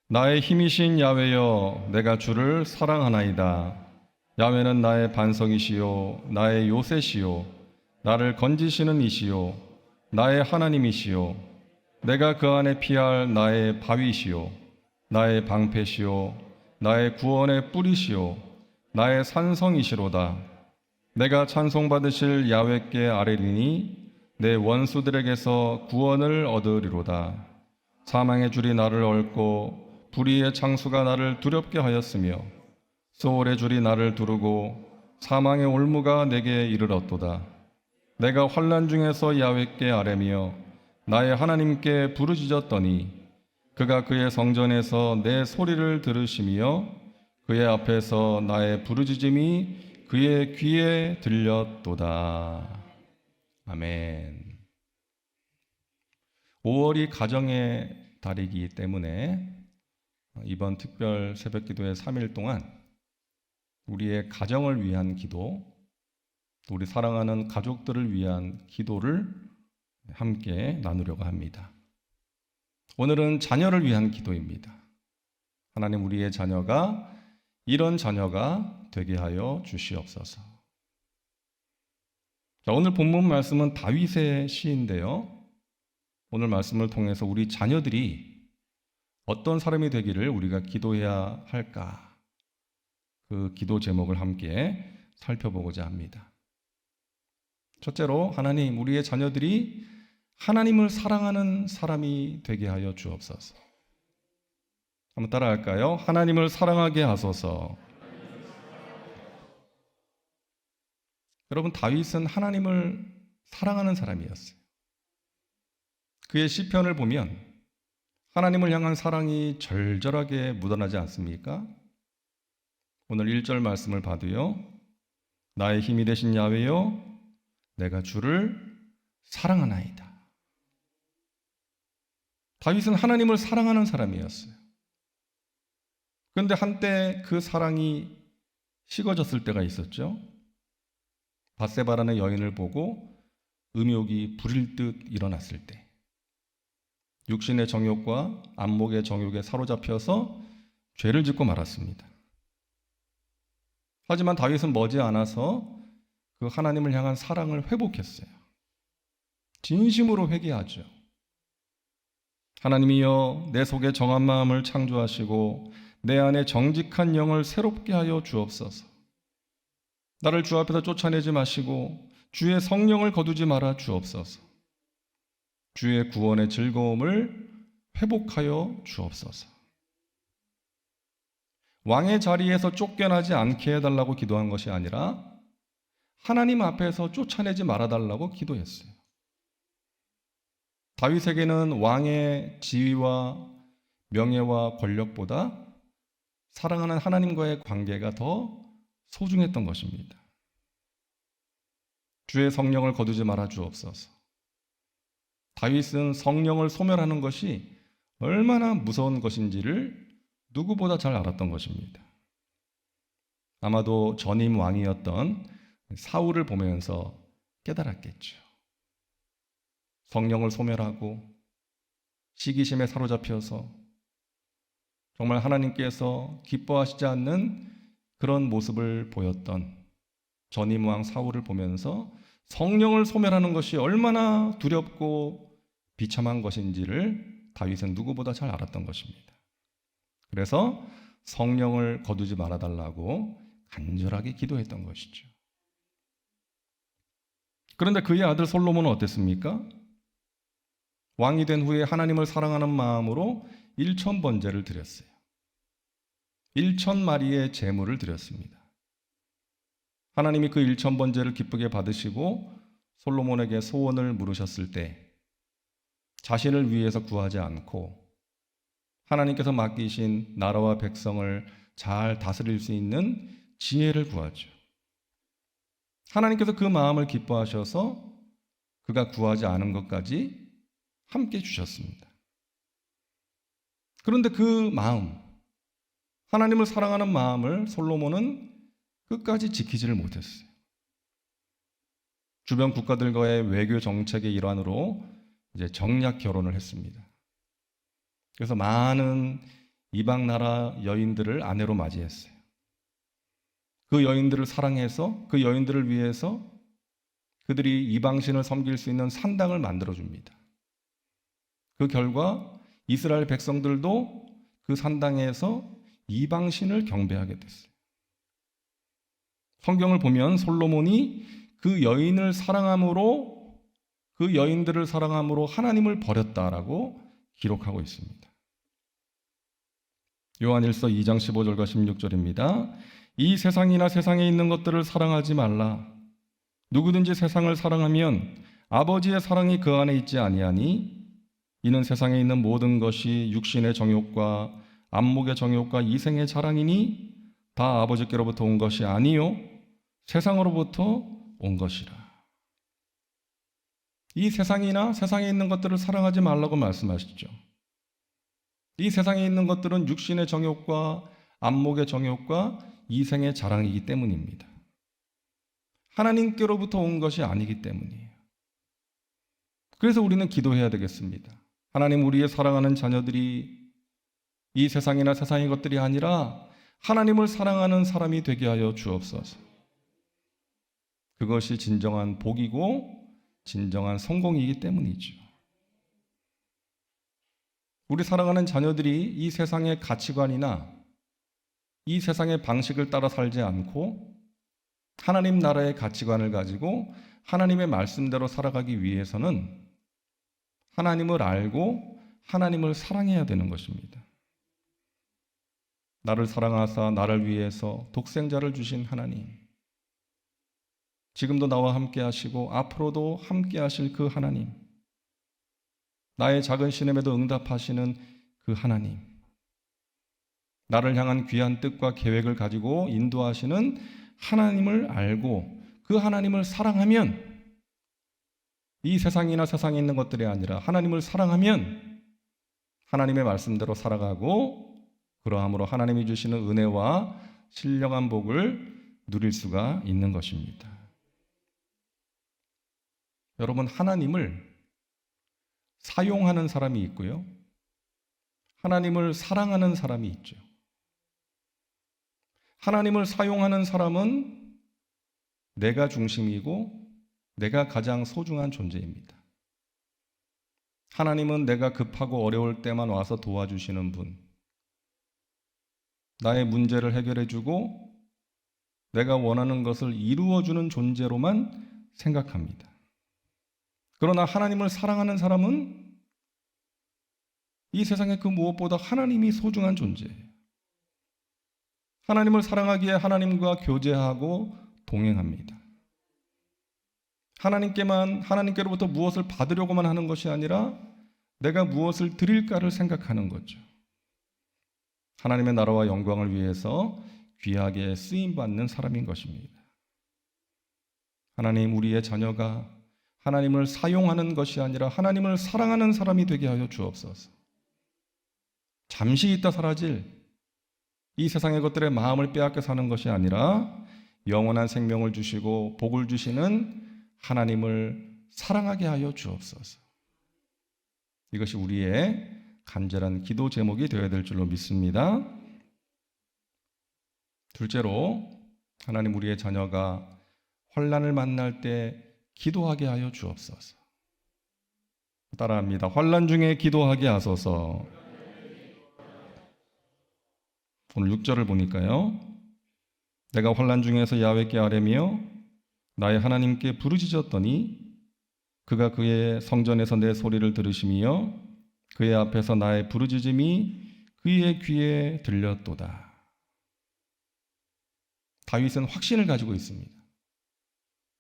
나의 힘이신 야훼여, 내가 주를 사랑하나이다. 야훼는 나의 반석이시요 나의 요새시요 나를 건지시는 이시요 나의 하나님이시요 내가 그 안에 피할 나의 바위시요 나의 방패시요 나의 구원의 뿌리시요 나의 산성이시로다. 내가 찬송받으실 야훼께 아뢰리니 내 원수들에게서 구원을 얻으리로다. 사망의 줄이 나를 얽고 불의의 창수가 나를 두렵게 하였으며 소홀의 줄이 나를 두르고 사망의 올무가 내게 이르렀도다. 내가 환난 중에서 야훼께 아뢰며 나의 하나님께 부르짖었더니 그가 그의 성전에서 내 소리를 들으시며 그의 앞에서 나의 부르짖음이 그의 귀에 들렸도다. 아멘. 5월이 가정의 달이기 때문에 이번 특별 새벽기도의 3일 동안 우리의 가정을 위한 기도, 우리 사랑하는 가족들을 위한 기도를 함께 나누려고 합니다. 오늘은 자녀를 위한 기도입니다. 하나님, 우리의 자녀가 이런 자녀가 되게 하여 주시옵소서. 자, 오늘 본문 말씀은 다윗의 시인데요. 오늘 말씀을 통해서 우리 자녀들이 어떤 사람이 되기를 우리가 기도해야 할까? 그 기도 제목을 함께 살펴보고자 합니다. 첫째로, 하나님, 우리의 자녀들이 하나님을 사랑하는 사람이 되게 하여 주옵소서. 한번 따라할까요? 하나님을 사랑하게 하소서. 여러분, 다윗은 하나님을 사랑하는 사람이었어요. 그의 시편을 보면 하나님을 향한 사랑이 절절하게 묻어나지 않습니까? 오늘 1절 말씀을 봐도요. 나의 힘이 되신 야훼여, 내가 주를 사랑하나이다. 다윗은 하나님을 사랑하는 사람이었어요. 그런데 한때 그 사랑이 식어졌을 때가 있었죠. 밧세바라는 여인을 보고 음욕이 부릴 듯 일어났을 때, 육신의 정욕과 안목의 정욕에 사로잡혀서 죄를 짓고 말았습니다. 하지만 다윗은 머지않아서 그 하나님을 향한 사랑을 회복했어요. 진심으로 회개하죠. 하나님이여, 내 속에 정한 마음을 창조하시고 내 안에 정직한 영을 새롭게 하여 주옵소서. 나를 주 앞에서 쫓아내지 마시고 주의 성령을 거두지 말아 주옵소서. 주의 구원의 즐거움을 회복하여 주옵소서. 왕의 자리에서 쫓겨나지 않게 해달라고 기도한 것이 아니라 하나님 앞에서 쫓아내지 말아달라고 기도했어요. 다윗에게는 왕의 지위와 명예와 권력보다 사랑하는 하나님과의 관계가 더 소중했던 것입니다. 주의 성령을 거두지 말아 주옵소서. 다윗은 성령을 소멸하는 것이 얼마나 무서운 것인지를 누구보다 잘 알았던 것입니다. 아마도 전임 왕이었던 사울을 보면서 깨달았겠죠. 성령을 소멸하고 시기심에 사로잡혀서 정말 하나님께서 기뻐하시지 않는 그런 모습을 보였던 전임 왕 사울을 보면서 성령을 소멸하는 것이 얼마나 두렵고 비참한 것인지를 다윗은 누구보다 잘 알았던 것입니다. 그래서 성령을 거두지 말아달라고 간절하게 기도했던 것이죠. 그런데 그의 아들 솔로몬은 어땠습니까? 왕이 된 후에 하나님을 사랑하는 마음으로 1,000번제를 드렸어요. 1,000마리의 제물을 드렸습니다. 하나님이 그 1,000번제를 기쁘게 받으시고 솔로몬에게 소원을 물으셨을 때 자신을 위해서 구하지 않고 하나님께서 맡기신 나라와 백성을 잘 다스릴 수 있는 지혜를 구하죠. 하나님께서 그 마음을 기뻐하셔서 그가 구하지 않은 것까지 함께 주셨습니다. 그런데 그 마음, 하나님을 사랑하는 마음을 솔로몬은 끝까지 지키지를 못했어요. 주변 국가들과의 외교 정책의 일환으로 이제 정략 결혼을 했습니다. 그래서 많은 이방 나라 여인들을 아내로 맞이했어요. 그 여인들을 사랑해서 그 여인들을 위해서 그들이 이방신을 섬길 수 있는 산당을 만들어줍니다. 그 결과 이스라엘 백성들도 그 산당에서 이방신을 경배하게 됐어요. 성경을 보면 솔로몬이 그 여인을 사랑함으로, 그 여인들을 사랑함으로 하나님을 버렸다라고 기록하고 있습니다. 요한일서 2장 15절과 16절입니다. 이 세상이나 세상에 있는 것들을 사랑하지 말라. 누구든지 세상을 사랑하면 아버지의 사랑이 그 안에 있지 아니하니 이는 세상에 있는 모든 것이 육신의 정욕과 안목의 정욕과 이생의 자랑이니 다 아버지께로부터 온 것이 아니요 세상으로부터 온 것이라. 이 세상이나 세상에 있는 것들을 사랑하지 말라고 말씀하시죠. 이 세상에 있는 것들은 육신의 정욕과 안목의 정욕과 이생의 자랑이기 때문입니다. 하나님께로부터 온 것이 아니기 때문이에요. 그래서 우리는 기도해야 되겠습니다. 하나님, 우리의 사랑하는 자녀들이 이 세상이나 세상의 것들이 아니라 하나님을 사랑하는 사람이 되게 하여 주옵소서. 그것이 진정한 복이고 진정한 성공이기 때문이죠. 우리 사랑하는 자녀들이 이 세상의 가치관이나 이 세상의 방식을 따라 살지 않고 하나님 나라의 가치관을 가지고 하나님의 말씀대로 살아가기 위해서는 하나님을 알고 하나님을 사랑해야 되는 것입니다. 나를 사랑하사 나를 위해서 독생자를 주신 하나님, 지금도 나와 함께 하시고 앞으로도 함께 하실 그 하나님, 나의 작은 신음에도 응답하시는 그 하나님, 나를 향한 귀한 뜻과 계획을 가지고 인도하시는 하나님을 알고 그 하나님을 사랑하면, 이 세상이나 세상에 있는 것들이 아니라 하나님을 사랑하면 하나님의 말씀대로 살아가고 그러함으로 하나님이 주시는 은혜와 신령한 복을 누릴 수가 있는 것입니다. 여러분, 하나님을 사용하는 사람이 있고요, 하나님을 사랑하는 사람이 있죠. 하나님을 사용하는 사람은 내가 중심이고 내가 가장 소중한 존재입니다. 하나님은 내가 급하고 어려울 때만 와서 도와주시는 분, 나의 문제를 해결해주고 내가 원하는 것을 이루어주는 존재로만 생각합니다. 그러나 하나님을 사랑하는 사람은 이 세상의 그 무엇보다 하나님이 소중한 존재예요. 하나님을 사랑하기에 하나님과 교제하고 동행합니다. 하나님께로부터 무엇을 받으려고만 하는 것이 아니라 내가 무엇을 드릴까를 생각하는 거죠. 하나님의 나라와 영광을 위해서 귀하게 쓰임받는 사람인 것입니다. 하나님, 우리의 자녀가 하나님을 사용하는 것이 아니라 하나님을 사랑하는 사람이 되게 하여 주옵소서. 잠시 있다 사라질 이 세상의 것들의 마음을 빼앗겨 사는 것이 아니라 영원한 생명을 주시고 복을 주시는 하나님을 사랑하게 하여 주옵소서. 이것이 우리의 간절한 기도 제목이 되어야 될 줄로 믿습니다. 둘째로, 하나님, 우리의 자녀가 환난을 만날 때 기도하게 하여 주옵소서. 따라합니다. 환난 중에 기도하게 하소서. 오늘 6절을 보니까요, 내가 환난 중에서 야훼께 아뢰며 나의 하나님께 부르짖었더니 그가 그의 성전에서 내 소리를 들으시며 그의 앞에서 나의 부르짖음이 그의 귀에 들렸도다. 다윗은 확신을 가지고 있습니다.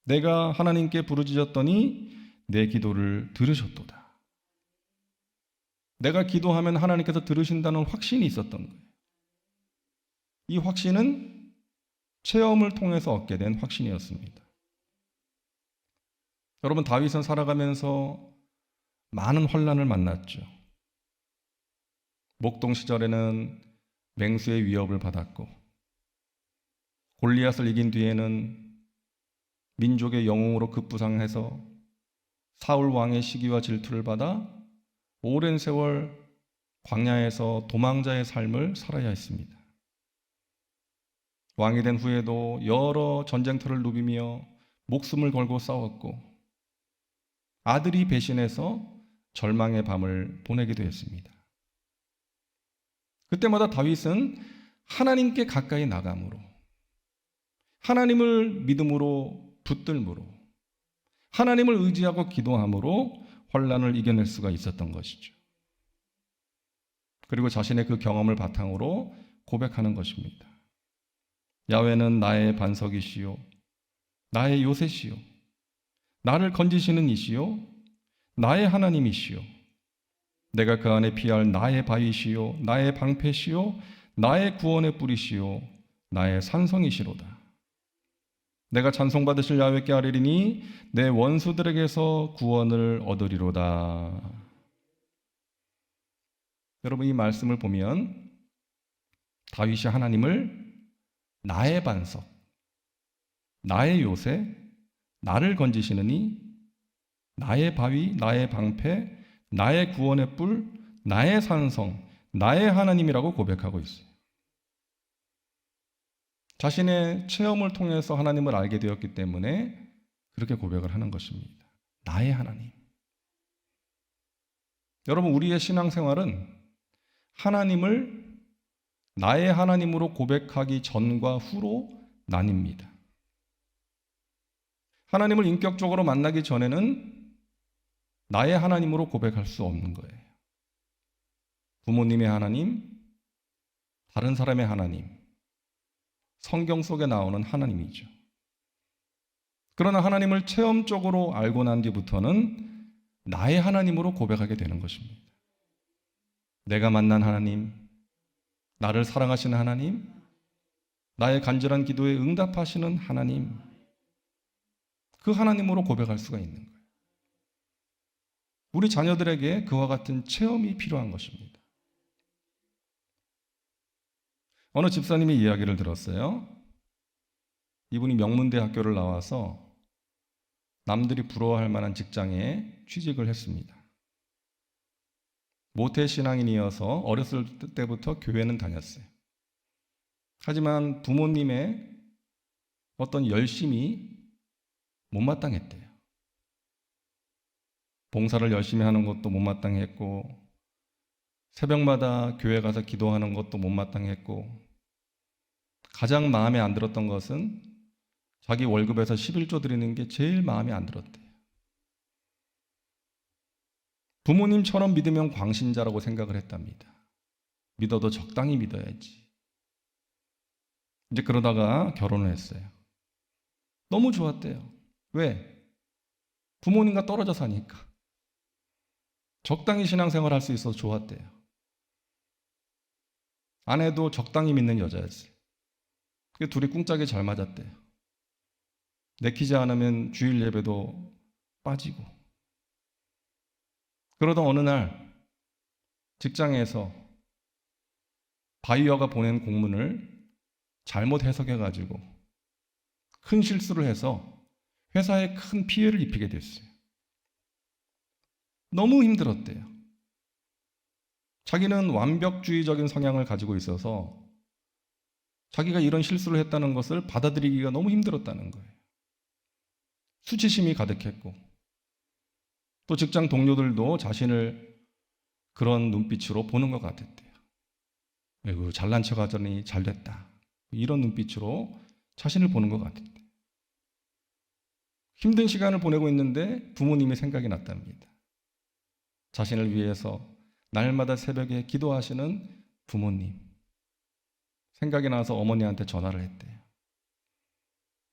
내가 하나님께 부르짖었더니 내 기도를 들으셨도다. 내가 기도하면 하나님께서 들으신다는 확신이 있었던 거예요. 이 확신은 체험을 통해서 얻게 된 확신이었습니다. 여러분, 다윗은 살아가면서 많은 환난을 만났죠. 목동 시절에는 맹수의 위협을 받았고, 골리앗을 이긴 뒤에는 민족의 영웅으로 급부상해서 사울 왕의 시기와 질투를 받아 오랜 세월 광야에서 도망자의 삶을 살아야 했습니다. 왕이 된 후에도 여러 전쟁터를 누비며 목숨을 걸고 싸웠고 아들이 배신해서 절망의 밤을 보내기도 했습니다. 그때마다 다윗은 하나님께 가까이 나감으로, 하나님을 믿음으로 붙들므로, 하나님을 의지하고 기도함으로 환난을 이겨낼 수가 있었던 것이죠. 그리고 자신의 그 경험을 바탕으로 고백하는 것입니다. 야훼는 나의 반석이시요 나의 요새시요 나를 건지시는 이시요 나의 하나님이시요 내가 그 안에 피할 나의 바위시요 나의 방패시요 나의 구원의 뿌리시요 나의 산성이시로다. 내가 찬송받으실 야훼께 아뢰리니 내 원수들에게서 구원을 얻으리로다. 여러분, 이 말씀을 보면 다윗이 하나님을 나의 반석, 나의 요새, 나를 건지시느니, 나의 바위, 나의 방패, 나의 구원의 뿔, 나의 산성, 나의 하나님이라고 고백하고 있어요. 자신의 체험을 통해서 하나님을 알게 되었기 때문에 그렇게 고백을 하는 것입니다. 나의 하나님. 여러분, 우리의 신앙생활은 하나님을 나의 하나님으로 고백하기 전과 후로 나뉩니다. 하나님을 인격적으로 만나기 전에는 나의 하나님으로 고백할 수 없는 거예요. 부모님의 하나님, 다른 사람의 하나님, 성경 속에 나오는 하나님이죠. 그러나 하나님을 체험적으로 알고 난 뒤부터는 나의 하나님으로 고백하게 되는 것입니다. 내가 만난 하나님, 나를 사랑하시는 하나님, 나의 간절한 기도에 응답하시는 하나님, 그 하나님으로 고백할 수가 있는 거예요. 우리 자녀들에게 그와 같은 체험이 필요한 것입니다. 어느 집사님의 이야기를 들었어요. 이분이 명문대학교를 나와서 남들이 부러워할 만한 직장에 취직을 했습니다. 모태신앙인이어서 어렸을 때부터 교회는 다녔어요. 하지만 부모님의 어떤 열심이 못마땅했대요. 봉사를 열심히 하는 것도 못마땅했고, 새벽마다 교회 가서 기도하는 것도 못마땅했고, 가장 마음에 안 들었던 것은 자기 월급에서 11조 드리는 게 제일 마음에 안 들었대요. 부모님처럼 믿으면 광신자라고 생각을 했답니다. 믿어도 적당히 믿어야지. 이제 그러다가 결혼을 했어요. 너무 좋았대요. 왜? 부모님과 떨어져 사니까. 적당히 신앙생활 할 수 있어서 좋았대요. 아내도 적당히 믿는 여자였어요. 둘이 꿍짝이 잘 맞았대요. 내키지 않으면 주일 예배도 빠지고. 그러다 어느 날 직장에서 바이어가 보낸 공문을 잘못 해석해가지고 큰 실수를 해서 회사에 큰 피해를 입히게 됐어요. 너무 힘들었대요. 자기는 완벽주의적인 성향을 가지고 있어서 자기가 이런 실수를 했다는 것을 받아들이기가 너무 힘들었다는 거예요. 수치심이 가득했고, 또 직장 동료들도 자신을 그런 눈빛으로 보는 것 같았대요. 아이고, 잘난 척 하더니 잘됐다. 이런 눈빛으로 자신을 보는 것 같았대요. 힘든 시간을 보내고 있는데 부모님이 생각이 났답니다. 자신을 위해서 날마다 새벽에 기도하시는 부모님. 생각이 나서 어머니한테 전화를 했대요.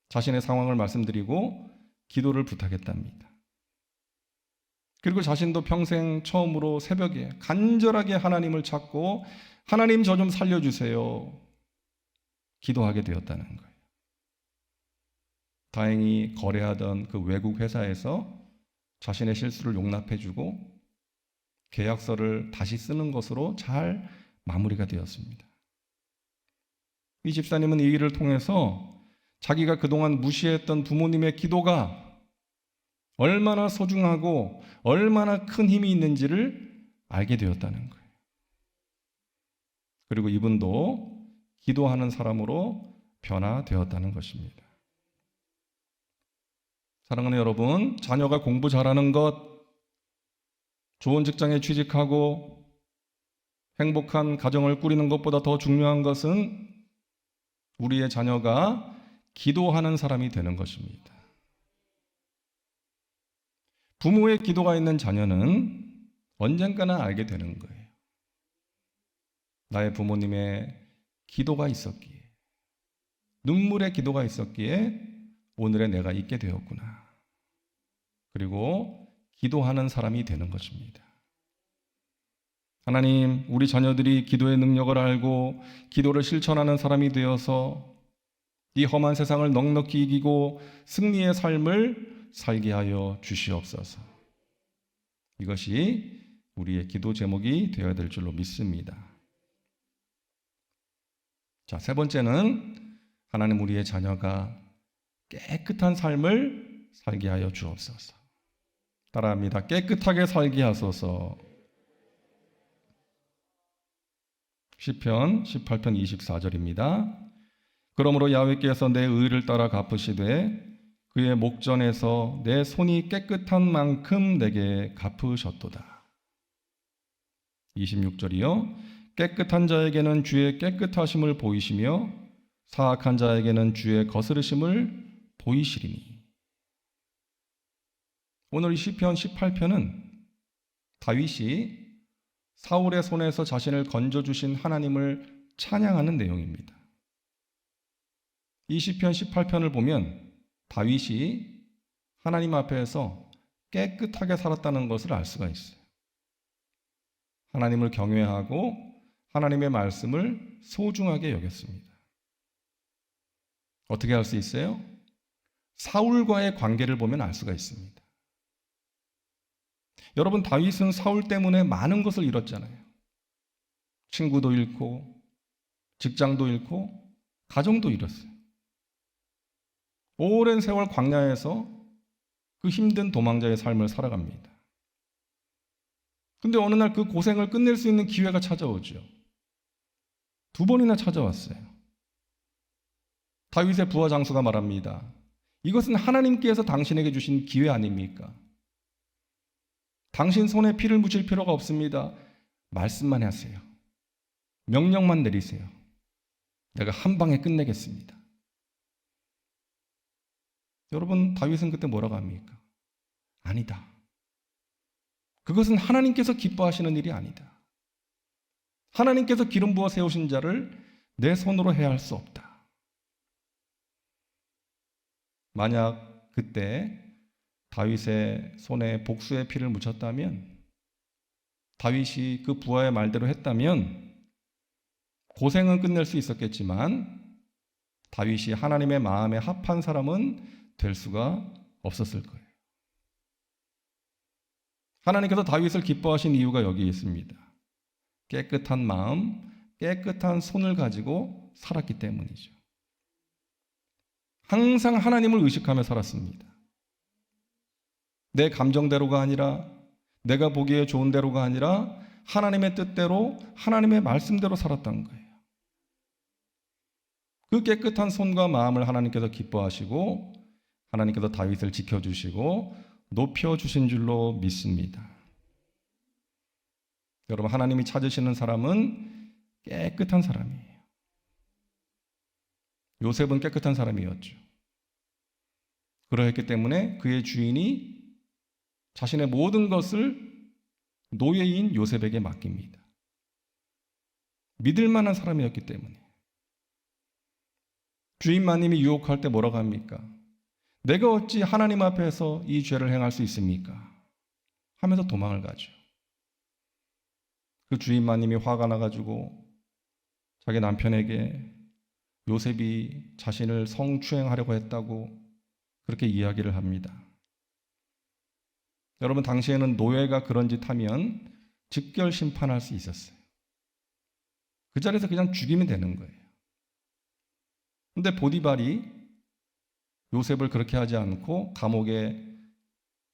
자신의 상황을 말씀드리고 기도를 부탁했답니다. 그리고 자신도 평생 처음으로 새벽에 간절하게 하나님을 찾고 하나님 저 좀 살려주세요. 기도하게 되었다는 거예요. 다행히 거래하던 그 외국 회사에서 자신의 실수를 용납해주고 계약서를 다시 쓰는 것으로 잘 마무리가 되었습니다. 이 집사님은 이 일을 통해서 자기가 그동안 무시했던 부모님의 기도가 얼마나 소중하고 얼마나 큰 힘이 있는지를 알게 되었다는 거예요. 그리고 이분도 기도하는 사람으로 변화되었다는 것입니다. 사랑하는 여러분, 자녀가 공부 잘하는 것, 좋은 직장에 취직하고 행복한 가정을 꾸리는 것보다 더 중요한 것은 우리의 자녀가 기도하는 사람이 되는 것입니다. 부모의 기도가 있는 자녀는 언젠가는 알게 되는 거예요. 나의 부모님의 기도가 있었기에, 눈물의 기도가 있었기에 오늘의 내가 있게 되었구나. 그리고 기도하는 사람이 되는 것입니다. 하나님, 우리 자녀들이 기도의 능력을 알고 기도를 실천하는 사람이 되어서 이 험한 세상을 넉넉히 이기고 승리의 삶을 살게 하여 주시옵소서. 이것이 우리의 기도 제목이 되어야 될 줄로 믿습니다. 자, 세 번째는 하나님, 우리의 자녀가 깨끗한 삶을 살게 하여 주옵소서. 따라합니다. 깨끗하게 살게 하소서. 시편 18편 24절입니다. 그러므로 야훼께서 내 의를 따라 갚으시되 그의 목전에서 내 손이 깨끗한 만큼 내게 갚으셨도다. 26절이요. 깨끗한 자에게는 주의 깨끗하심을 보이시며 사악한 자에게는 주의 거스르심을 보이시리니. 오늘 이 시편 18편은 다윗이 사울의 손에서 자신을 건져주신 하나님을 찬양하는 내용입니다. 이 시편 18편을 보면 다윗이 하나님 앞에서 깨끗하게 살았다는 것을 알 수가 있어요. 하나님을 경외하고 하나님의 말씀을 소중하게 여겼습니다. 어떻게 알 수 있어요? 사울과의 관계를 보면 알 수가 있습니다. 여러분, 다윗은 사울 때문에 많은 것을 잃었잖아요. 친구도 잃고 직장도 잃고 가정도 잃었어요. 오랜 세월 광야에서 그 힘든 도망자의 삶을 살아갑니다. 근데 어느 날 그 고생을 끝낼 수 있는 기회가 찾아오죠. 2번이나 찾아왔어요. 다윗의 부하 장수가 말합니다. 이것은 하나님께서 당신에게 주신 기회 아닙니까? 당신 손에 피를 묻힐 필요가 없습니다. 말씀만 하세요. 명령만 내리세요. 내가 한 방에 끝내겠습니다. 여러분, 다윗은 그때 뭐라고 합니까? 아니다. 그것은 하나님께서 기뻐하시는 일이 아니다. 하나님께서 기름 부어 세우신 자를 내 손으로 해야 할 수 없다. 만약 그때 다윗의 손에 복수의 피를 묻혔다면, 다윗이 그 부하의 말대로 했다면 고생은 끝낼 수 있었겠지만 다윗이 하나님의 마음에 합한 사람은 될 수가 없었을 거예요. 하나님께서 다윗을 기뻐하신 이유가 여기 있습니다. 깨끗한 마음, 깨끗한 손을 가지고 살았기 때문이죠. 항상 하나님을 의식하며 살았습니다. 내 감정대로가 아니라, 내가 보기에 좋은 대로가 아니라 하나님의 뜻대로, 하나님의 말씀대로 살았던 거예요. 그 깨끗한 손과 마음을 하나님께서 기뻐하시고 하나님께서 다윗을 지켜주시고 높여주신 줄로 믿습니다. 여러분, 하나님이 찾으시는 사람은 깨끗한 사람이에요. 요셉은 깨끗한 사람이었죠. 그러했기 때문에 그의 주인이 자신의 모든 것을 노예인 요셉에게 맡깁니다. 믿을 만한 사람이었기 때문에. 주인 마님이 유혹할 때 뭐라고 합니까? 내가 어찌 하나님 앞에서 이 죄를 행할 수 있습니까? 하면서 도망을 가죠. 그 주인 마님이 화가 나가지고 자기 남편에게 요셉이 자신을 성추행하려고 했다고 그렇게 이야기를 합니다. 여러분, 당시에는 노예가 그런 짓 하면 즉결 심판할 수 있었어요. 그 자리에서 그냥 죽이면 되는 거예요. 근데 보디발이 요셉을 그렇게 하지 않고 감옥에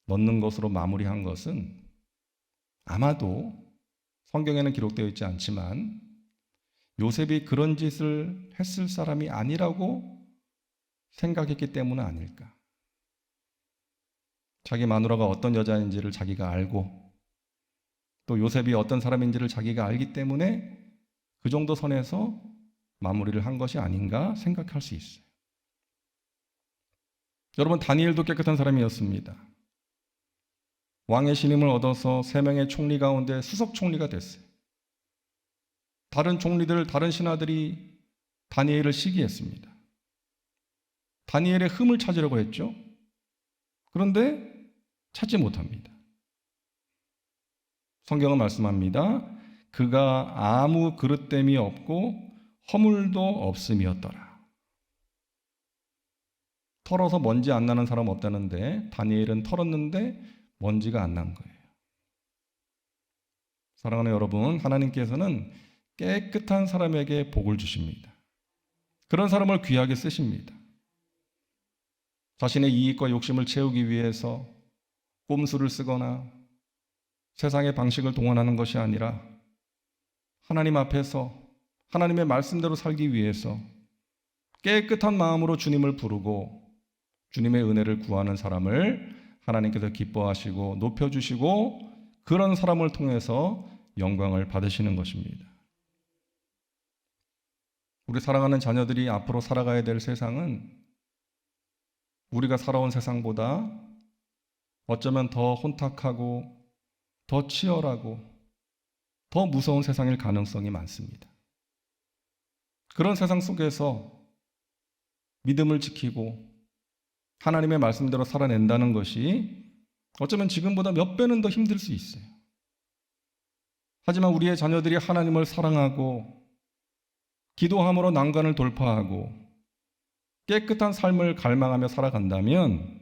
넣는 것으로 마무리한 것은 아마도 성경에는 기록되어 있지 않지만 요셉이 그런 짓을 했을 사람이 아니라고 생각했기 때문은 아닐까? 자기 마누라가 어떤 여자인지를 자기가 알고 또 요셉이 어떤 사람인지를 자기가 알기 때문에 그 정도 선에서 마무리를 한 것이 아닌가 생각할 수 있어요. 여러분, 다니엘도 깨끗한 사람이었습니다. 왕의 신임을 얻어서 3명의 총리 가운데 수석 총리가 됐어요. 다른 총리들, 다른 신하들이 다니엘을 시기했습니다. 다니엘의 흠을 찾으려고 했죠. 그런데 찾지 못합니다. 성경은 말씀합니다. 그가 아무 그릇됨이 없고 허물도 없음이었더라. 털어서 먼지 안 나는 사람 없다는데 다니엘은 털었는데 먼지가 안 난 거예요. 사랑하는 여러분, 하나님께서는 깨끗한 사람에게 복을 주십니다. 그런 사람을 귀하게 쓰십니다. 자신의 이익과 욕심을 채우기 위해서 꼼수를 쓰거나 세상의 방식을 동원하는 것이 아니라 하나님 앞에서 하나님의 말씀대로 살기 위해서 깨끗한 마음으로 주님을 부르고 주님의 은혜를 구하는 사람을 하나님께서 기뻐하시고 높여주시고 그런 사람을 통해서 영광을 받으시는 것입니다. 우리 사랑하는 자녀들이 앞으로 살아가야 될 세상은 우리가 살아온 세상보다 어쩌면 더 혼탁하고 더 치열하고 더 무서운 세상일 가능성이 많습니다. 그런 세상 속에서 믿음을 지키고 하나님의 말씀대로 살아낸다는 것이 어쩌면 지금보다 몇 배는 더 힘들 수 있어요. 하지만 우리의 자녀들이 하나님을 사랑하고 기도함으로 난관을 돌파하고 깨끗한 삶을 갈망하며 살아간다면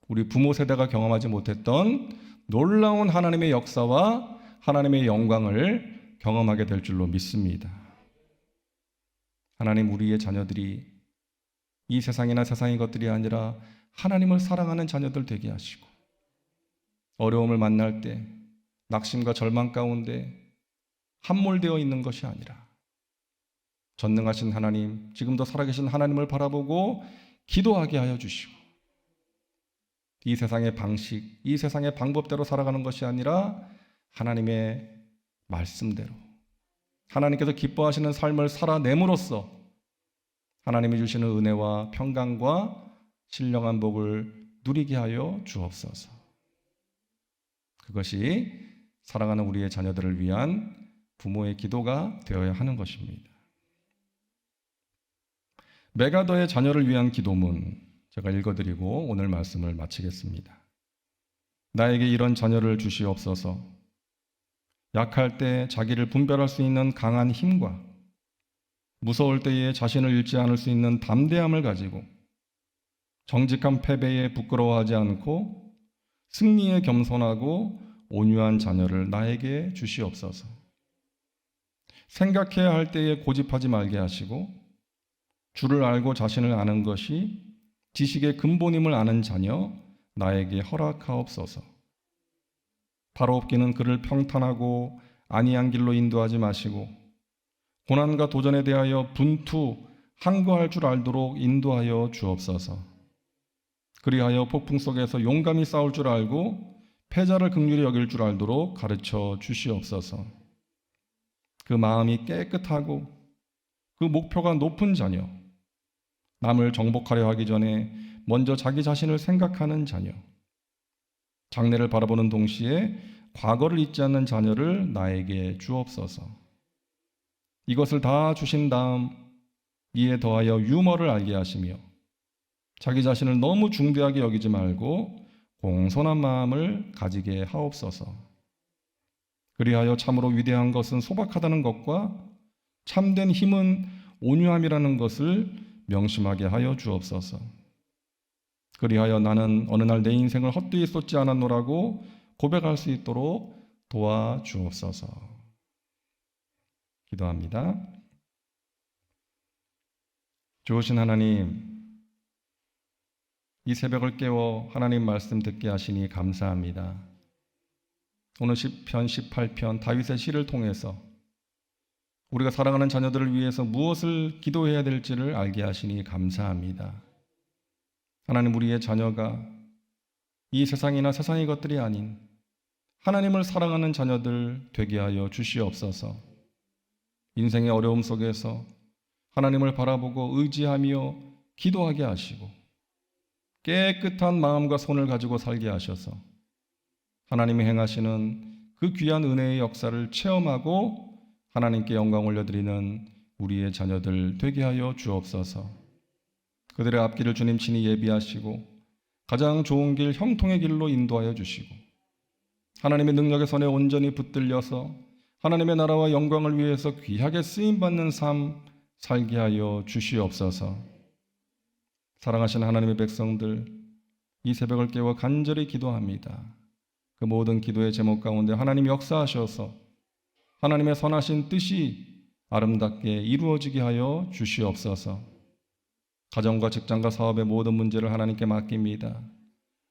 우리 부모 세대가 경험하지 못했던 놀라운 하나님의 역사와 하나님의 영광을 경험하게 될 줄로 믿습니다. 하나님, 우리의 자녀들이 이 세상이나 세상의 것들이 아니라 하나님을 사랑하는 자녀들 되게 하시고 어려움을 만날 때 낙심과 절망 가운데 함몰되어 있는 것이 아니라 전능하신 하나님, 지금도 살아계신 하나님을 바라보고 기도하게 하여 주시고 이 세상의 방식, 이 세상의 방법대로 살아가는 것이 아니라 하나님의 말씀대로 하나님께서 기뻐하시는 삶을 살아냄으로써 하나님이 주시는 은혜와 평강과 신령한 복을 누리게 하여 주옵소서. 그것이 사랑하는 우리의 자녀들을 위한 부모의 기도가 되어야 하는 것입니다. 메가더의 자녀를 위한 기도문 제가 읽어드리고 오늘 말씀을 마치겠습니다. 나에게 이런 자녀를 주시옵소서. 약할 때 자기를 분별할 수 있는 강한 힘과 무서울 때에 자신을 잃지 않을 수 있는 담대함을 가지고 정직한 패배에 부끄러워하지 않고 승리에 겸손하고 온유한 자녀를 나에게 주시옵소서. 생각해야 할 때에 고집하지 말게 하시고 주를 알고 자신을 아는 것이 지식의 근본임을 아는 자녀 나에게 허락하옵소서. 바로옵기는 그를 평탄하고 안이한 길로 인도하지 마시고 고난과 도전에 대하여 분투 항거할 줄 알도록 인도하여 주옵소서. 그리하여 폭풍 속에서 용감히 싸울 줄 알고 패자를 긍휼히 여길 줄 알도록 가르쳐 주시옵소서. 그 마음이 깨끗하고 그 목표가 높은 자녀, 남을 정복하려 하기 전에 먼저 자기 자신을 생각하는 자녀, 장래를 바라보는 동시에 과거를 잊지 않는 자녀를 나에게 주옵소서. 이것을 다 주신 다음 이에 더하여 유머를 알게 하시며 자기 자신을 너무 중대하게 여기지 말고 공손한 마음을 가지게 하옵소서. 그리하여 참으로 위대한 것은 소박하다는 것과 참된 힘은 온유함이라는 것을 명심하게 하여 주옵소서. 그리하여 나는 어느 날 내 인생을 헛되이 쏟지 않았노라고 고백할 수 있도록 도와주옵소서. 기도합니다. 좋으신 하나님, 이 새벽을 깨워 하나님 말씀 듣게 하시니 감사합니다. 오늘 시편 18편 다윗의 시를 통해서 우리가 사랑하는 자녀들을 위해서 무엇을 기도해야 될지를 알게 하시니 감사합니다. 하나님, 우리의 자녀가 이 세상이나 세상의 것들이 아닌 하나님을 사랑하는 자녀들 되게 하여 주시옵소서. 인생의 어려움 속에서 하나님을 바라보고 의지하며 기도하게 하시고 깨끗한 마음과 손을 가지고 살게 하셔서 하나님이 행하시는 그 귀한 은혜의 역사를 체험하고 하나님께 영광 올려드리는 우리의 자녀들 되게 하여 주옵소서. 그들의 앞길을 주님 친히 예비하시고 가장 좋은 길, 형통의 길로 인도하여 주시고 하나님의 능력의 손에 온전히 붙들려서 하나님의 나라와 영광을 위해서 귀하게 쓰임받는 삶 살게 하여 주시옵소서. 사랑하시는 하나님의 백성들, 이 새벽을 깨워 간절히 기도합니다. 그 모든 기도의 제목 가운데 하나님 역사하셔서 하나님의 선하신 뜻이 아름답게 이루어지게 하여 주시옵소서. 가정과 직장과 사업의 모든 문제를 하나님께 맡깁니다.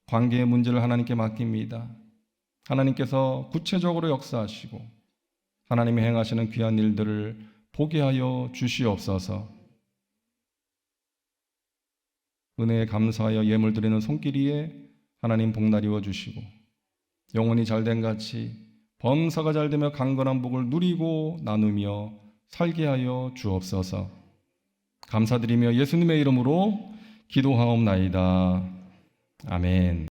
관계의 문제를 하나님께 맡깁니다. 하나님께서 구체적으로 역사하시고 하나님이 행하시는 귀한 일들을 보게 하여 주시옵소서. 은혜에 감사하여 예물 드리는 손길이에 하나님 복날이워 주시고 영혼이 잘된 같이 범사가 잘되며 강건한 복을 누리고 나누며 살게 하여 주옵소서. 감사드리며 예수님의 이름으로 기도하옵나이다. 아멘.